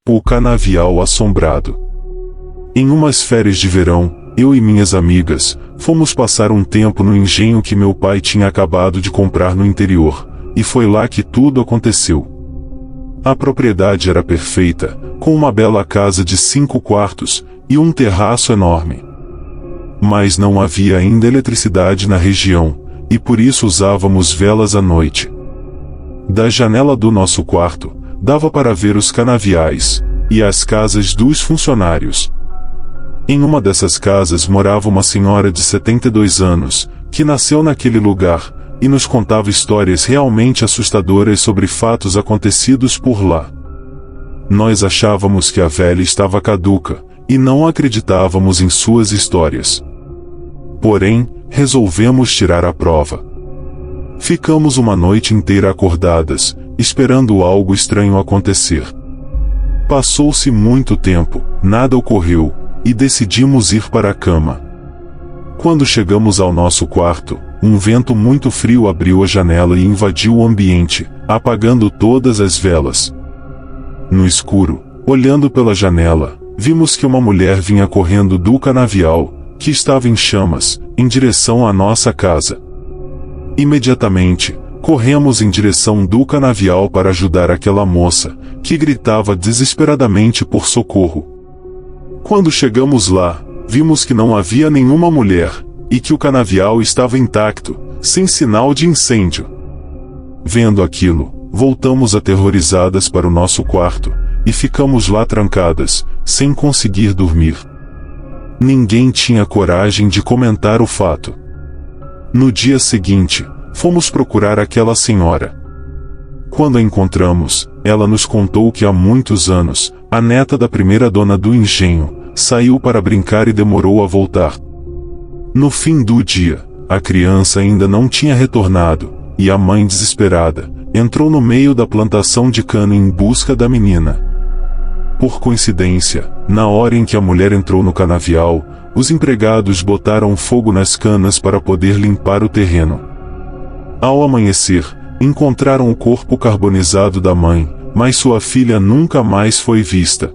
O Canavial Assombrado. Em umas férias de verão, eu e minhas amigas fomos passar um tempo no engenho que meu pai tinha acabado de comprar no interior, e foi lá que tudo aconteceu. A propriedade era perfeita, com uma bela casa de 5 quartos e um terraço enorme. Mas não havia ainda eletricidade na região, e por isso usávamos velas à noite. Da janela do nosso quarto, dava para ver os canaviais e as casas dos funcionários. Em uma dessas casas morava uma senhora de 72 anos, que nasceu naquele lugar, e nos contava histórias realmente assustadoras sobre fatos acontecidos por lá. Nós achávamos que a velha estava caduca, e não acreditávamos em suas histórias. Porém, resolvemos tirar a prova. Ficamos uma noite inteira acordadas, esperando algo estranho acontecer. Passou-se muito tempo, nada ocorreu, e decidimos ir para a cama. Quando chegamos ao nosso quarto, um vento muito frio abriu a janela e invadiu o ambiente, apagando todas as velas. No escuro, olhando pela janela, vimos que uma mulher vinha correndo do canavial, que estava em chamas, em direção à nossa casa. Imediatamente, corremos em direção do canavial para ajudar aquela moça, que gritava desesperadamente por socorro. Quando chegamos lá, vimos que não havia nenhuma mulher, e que o canavial estava intacto, sem sinal de incêndio. Vendo aquilo, voltamos aterrorizadas para o nosso quarto, e ficamos lá trancadas, sem conseguir dormir. Ninguém tinha coragem de comentar o fato. No dia seguinte, fomos procurar aquela senhora. Quando a encontramos, ela nos contou que há muitos anos, a neta da primeira dona do engenho, saiu para brincar e demorou a voltar. No fim do dia, a criança ainda não tinha retornado, e a mãe, desesperada, entrou no meio da plantação de cana em busca da menina. Por coincidência, na hora em que a mulher entrou no canavial, os empregados botaram fogo nas canas para poder limpar o terreno. Ao amanhecer, encontraram o corpo carbonizado da mãe, mas sua filha nunca mais foi vista.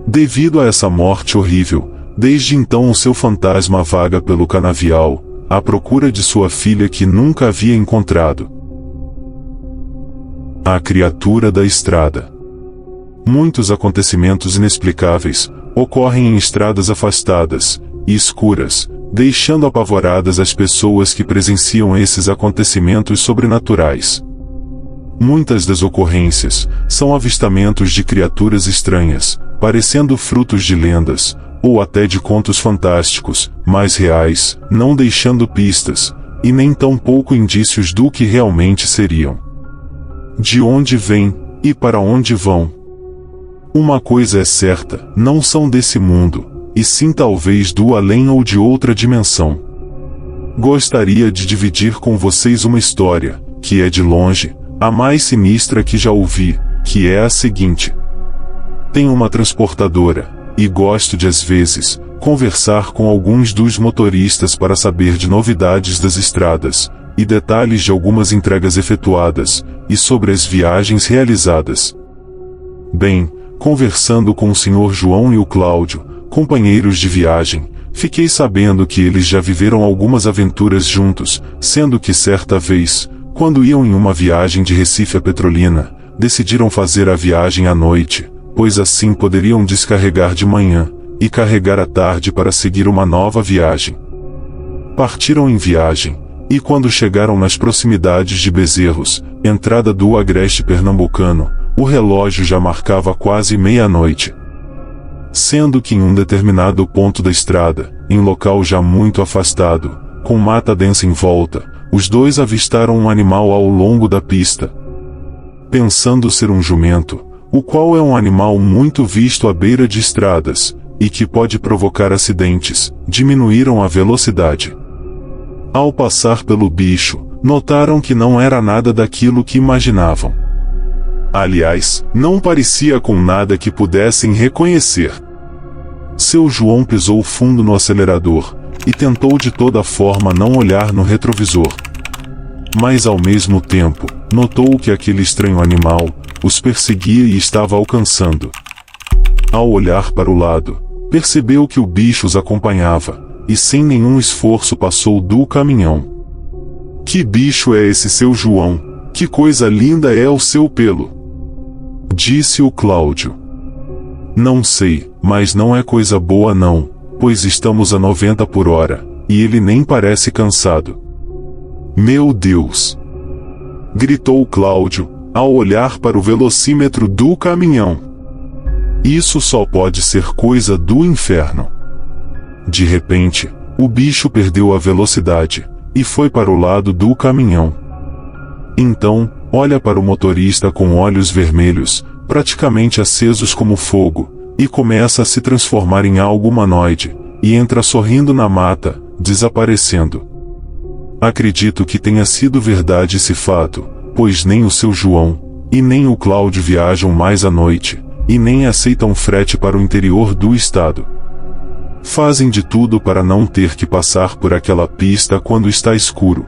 Devido a essa morte horrível, desde então o seu fantasma vaga pelo canavial, à procura de sua filha que nunca havia encontrado. A criatura da estrada. Muitos acontecimentos inexplicáveis ocorrem em estradas afastadas e escuras, deixando apavoradas as pessoas que presenciam esses acontecimentos sobrenaturais. Muitas das ocorrências são avistamentos de criaturas estranhas, parecendo frutos de lendas, ou até de contos fantásticos, mas reais, não deixando pistas, e nem tão pouco indícios do que realmente seriam. De onde vêm, e para onde vão? Uma coisa é certa, não são desse mundo, e sim talvez do além ou de outra dimensão. Gostaria de dividir com vocês uma história, que é de longe, a mais sinistra que já ouvi, que é a seguinte. Tenho uma transportadora, e gosto de às vezes, conversar com alguns dos motoristas para saber de novidades das estradas, e detalhes de algumas entregas efetuadas, e sobre as viagens realizadas. Bem, conversando com o Sr. João e o Cláudio, companheiros de viagem, fiquei sabendo que eles já viveram algumas aventuras juntos, sendo que certa vez, quando iam em uma viagem de Recife a Petrolina, decidiram fazer a viagem à noite, pois assim poderiam descarregar de manhã, e carregar à tarde para seguir uma nova viagem. Partiram em viagem, e quando chegaram nas proximidades de Bezerros, entrada do Agreste Pernambucano, o relógio já marcava quase meia-noite. Sendo que em um determinado ponto da estrada, em local já muito afastado, com mata densa em volta, os dois avistaram um animal ao longo da pista. Pensando ser um jumento, o qual é um animal muito visto à beira de estradas, e que pode provocar acidentes, diminuíram a velocidade. Ao passar pelo bicho, notaram que não era nada daquilo que imaginavam. Aliás, não parecia com nada que pudessem reconhecer. Seu João pisou fundo no acelerador, e tentou de toda forma não olhar no retrovisor. Mas ao mesmo tempo, notou que aquele estranho animal os perseguia e estava alcançando. Ao olhar para o lado, percebeu que o bicho os acompanhava, e sem nenhum esforço passou do caminhão. Que bicho é esse, seu João? Que coisa linda é o seu pelo! Disse o Cláudio. Não sei, mas não é coisa boa não, pois estamos a 90 por hora, e ele nem parece cansado. Meu Deus! Gritou Cláudio, ao olhar para o velocímetro do caminhão. Isso só pode ser coisa do inferno. De repente, o bicho perdeu a velocidade, e foi para o lado do caminhão. Então, olha para o motorista com olhos vermelhos, praticamente acesos como fogo, e começa a se transformar em algo humanoide, e entra sorrindo na mata, desaparecendo. Acredito que tenha sido verdade esse fato, pois nem o seu João, e nem o Cláudio viajam mais à noite, e nem aceitam frete para o interior do estado. Fazem de tudo para não ter que passar por aquela pista quando está escuro.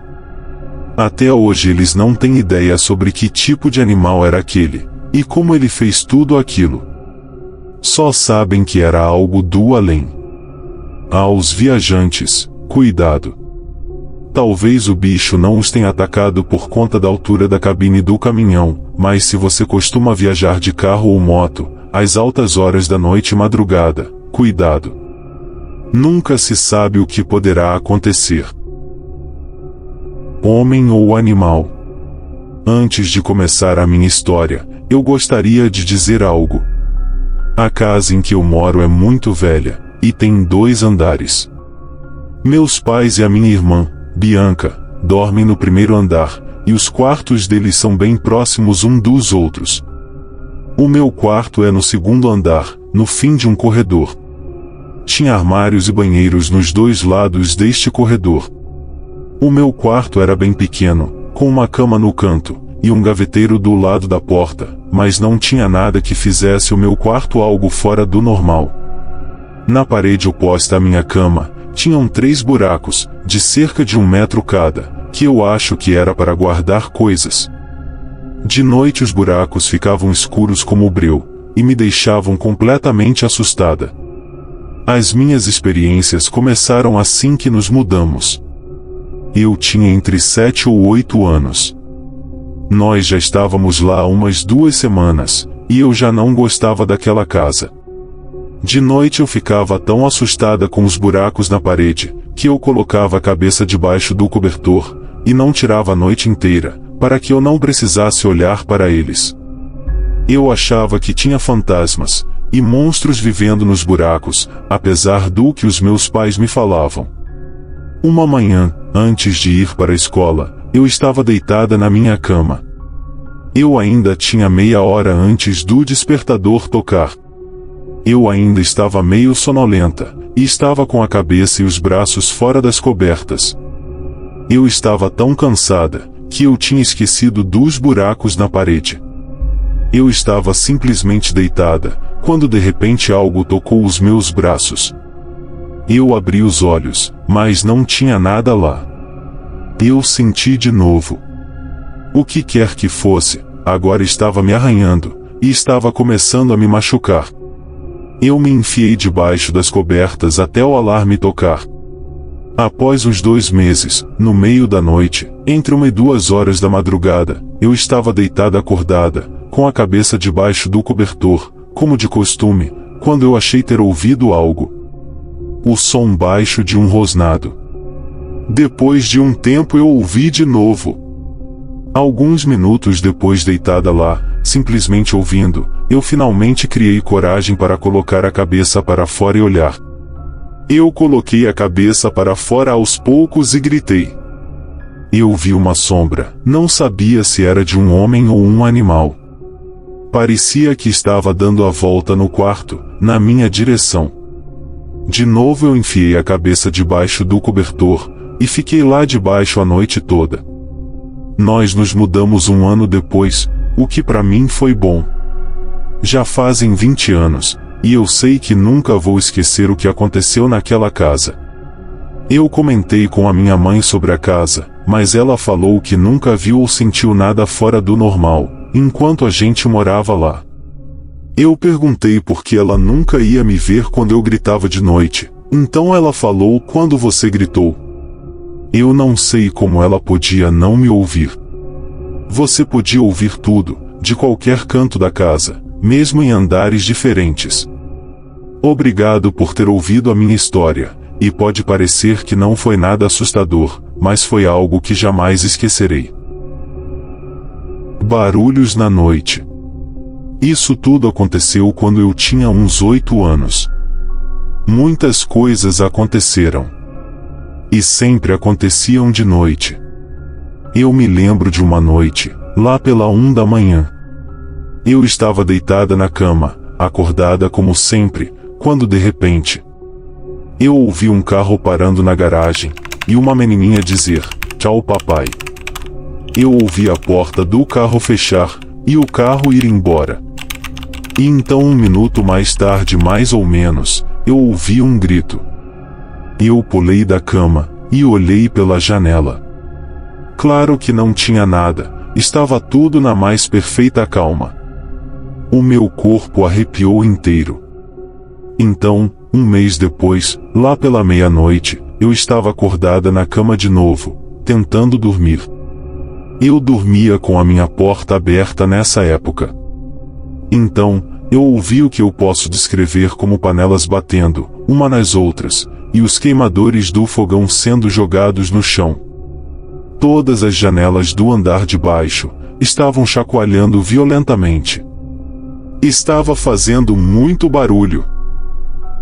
Até hoje eles não têm ideia sobre que tipo de animal era aquele, e como ele fez tudo aquilo. Só sabem que era algo do além. Aos viajantes, cuidado. Talvez o bicho não os tenha atacado por conta da altura da cabine do caminhão, mas se você costuma viajar de carro ou moto, às altas horas da noite e madrugada, cuidado. Nunca se sabe o que poderá acontecer. Homem ou animal? Antes de começar a minha história, eu gostaria de dizer algo. A casa em que eu moro é muito velha, e tem 2 andares. Meus pais e a minha irmã, Bianca, dormem no primeiro andar, e os quartos deles são bem próximos um dos outros. O meu quarto é no segundo andar, no fim de um corredor. Tinha armários e banheiros nos 2 lados deste corredor. O meu quarto era bem pequeno, com uma cama no canto, e um gaveteiro do lado da porta, mas não tinha nada que fizesse o meu quarto algo fora do normal. Na parede oposta à minha cama, tinham 3 buracos, de cerca de 1 metro cada, que eu acho que era para guardar coisas. De noite os buracos ficavam escuros como breu, e me deixavam completamente assustada. As minhas experiências começaram assim que nos mudamos. Eu tinha entre 7 ou 8 anos. Nós já estávamos lá há umas 2 semanas, e eu já não gostava daquela casa. De noite eu ficava tão assustada com os buracos na parede, que eu colocava a cabeça debaixo do cobertor, e não tirava a noite inteira, para que eu não precisasse olhar para eles. Eu achava que tinha fantasmas e monstros vivendo nos buracos, apesar do que os meus pais me falavam. Uma manhã, antes de ir para a escola, eu estava deitada na minha cama. Eu ainda tinha meia hora antes do despertador tocar. Eu ainda estava meio sonolenta, e estava com a cabeça e os braços fora das cobertas. Eu estava tão cansada, que eu tinha esquecido dos buracos na parede. Eu estava simplesmente deitada, quando de repente algo tocou os meus braços. Eu abri os olhos, mas não tinha nada lá. Eu senti de novo. O que quer que fosse, agora estava me arranhando, e estava começando a me machucar. Eu me enfiei debaixo das cobertas até o alarme tocar. Após uns 2 meses, no meio da noite, entre 1 e 2 horas da madrugada, eu estava deitada acordada, com a cabeça debaixo do cobertor, como de costume, quando eu achei ter ouvido algo. O som baixo de um rosnado. Depois de um tempo eu ouvi de novo. Alguns minutos depois deitada lá, simplesmente ouvindo, eu finalmente criei coragem para colocar a cabeça para fora e olhar. Eu coloquei a cabeça para fora aos poucos e gritei. Eu vi uma sombra, não sabia se era de um homem ou um animal. Parecia que estava dando a volta no quarto, na minha direção. De novo eu enfiei a cabeça debaixo do cobertor, e fiquei lá debaixo a noite toda. Nós nos mudamos 1 ano depois, o que para mim foi bom. Já fazem 20 anos, e eu sei que nunca vou esquecer o que aconteceu naquela casa. Eu comentei com a minha mãe sobre a casa, mas ela falou que nunca viu ou sentiu nada fora do normal, enquanto a gente morava lá. Eu perguntei por que ela nunca ia me ver quando eu gritava de noite, então ela falou quando você gritou. Eu não sei como ela podia não me ouvir. Você podia ouvir tudo, de qualquer canto da casa, mesmo em andares diferentes. Obrigado por ter ouvido a minha história, e pode parecer que não foi nada assustador, mas foi algo que jamais esquecerei. Barulhos na noite. Isso tudo aconteceu quando eu tinha uns 8 anos. Muitas coisas aconteceram. E sempre aconteciam de noite. Eu me lembro de uma noite, lá pela 1 da manhã. Eu estava deitada na cama, acordada como sempre, quando de repente, eu ouvi um carro parando na garagem, e uma menininha dizer, "Tchau, papai." Eu ouvi a porta do carro fechar, e o carro ir embora. E então 1 minuto mais tarde, mais ou menos, eu ouvi um grito. Eu pulei da cama, e olhei pela janela. Claro que não tinha nada, estava tudo na mais perfeita calma. O meu corpo arrepiou inteiro. Então, 1 mês depois, lá pela meia-noite, eu estava acordada na cama de novo, tentando dormir. Eu dormia com a minha porta aberta nessa época. Então, eu ouvi o que eu posso descrever como panelas batendo, uma nas outras, e os queimadores do fogão sendo jogados no chão. Todas as janelas do andar de baixo estavam chacoalhando violentamente. Estava fazendo muito barulho.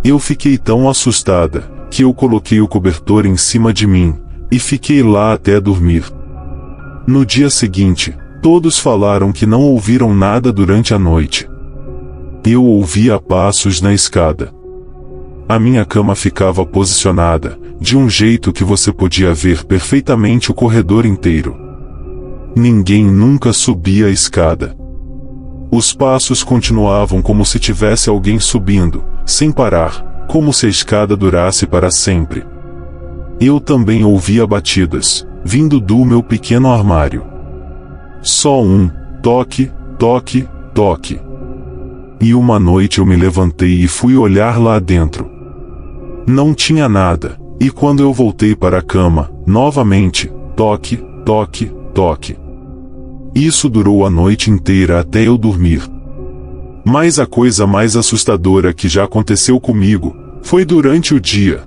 Eu fiquei tão assustada, que eu coloquei o cobertor em cima de mim, e fiquei lá até dormir. No dia seguinte, todos falaram que não ouviram nada durante a noite. Eu ouvia passos na escada. A minha cama ficava posicionada, de um jeito que você podia ver perfeitamente o corredor inteiro. Ninguém nunca subia a escada. Os passos continuavam como se tivesse alguém subindo, sem parar, como se a escada durasse para sempre. Eu também ouvia batidas, vindo do meu pequeno armário. Só um toque, toque, toque. E uma noite eu me levantei e fui olhar lá dentro. Não tinha nada, e quando eu voltei para a cama, novamente, toque, toque, toque. Isso durou a noite inteira até eu dormir. Mas a coisa mais assustadora que já aconteceu comigo, foi durante o dia.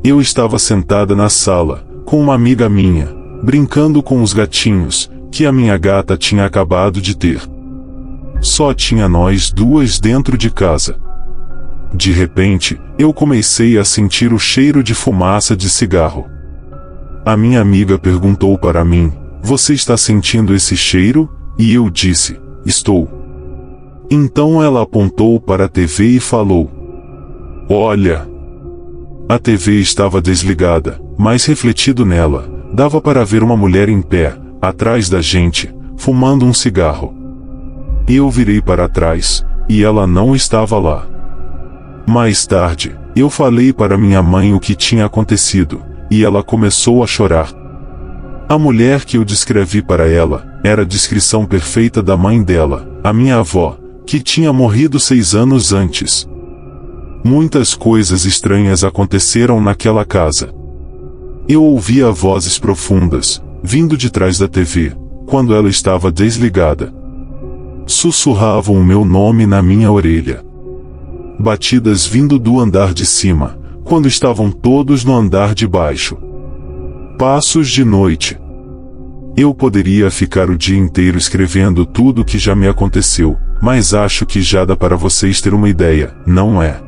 Eu estava sentada na sala, com uma amiga minha, brincando com os gatinhos, que a minha gata tinha acabado de ter. Só tinha nós duas dentro de casa. De repente, eu comecei a sentir o cheiro de fumaça de cigarro. A minha amiga perguntou para mim, "Você está sentindo esse cheiro?" E eu disse, "Estou." Então ela apontou para a TV e falou, "Olha." A TV estava desligada, mas refletido nela, dava para ver uma mulher em pé, atrás da gente, fumando um cigarro. Eu virei para trás, e ela não estava lá. Mais tarde, eu falei para minha mãe o que tinha acontecido, e ela começou a chorar. A mulher que eu descrevi para ela, era a descrição perfeita da mãe dela, a minha avó, que tinha morrido 6 anos antes. Muitas coisas estranhas aconteceram naquela casa. Eu ouvia vozes profundas, vindo de trás da TV, quando ela estava desligada. Sussurravam o meu nome na minha orelha. Batidas vindo do andar de cima, quando estavam todos no andar de baixo. Passos de noite. Eu poderia ficar o dia inteiro escrevendo tudo o que já me aconteceu, mas acho que já dá para vocês ter uma ideia, não é?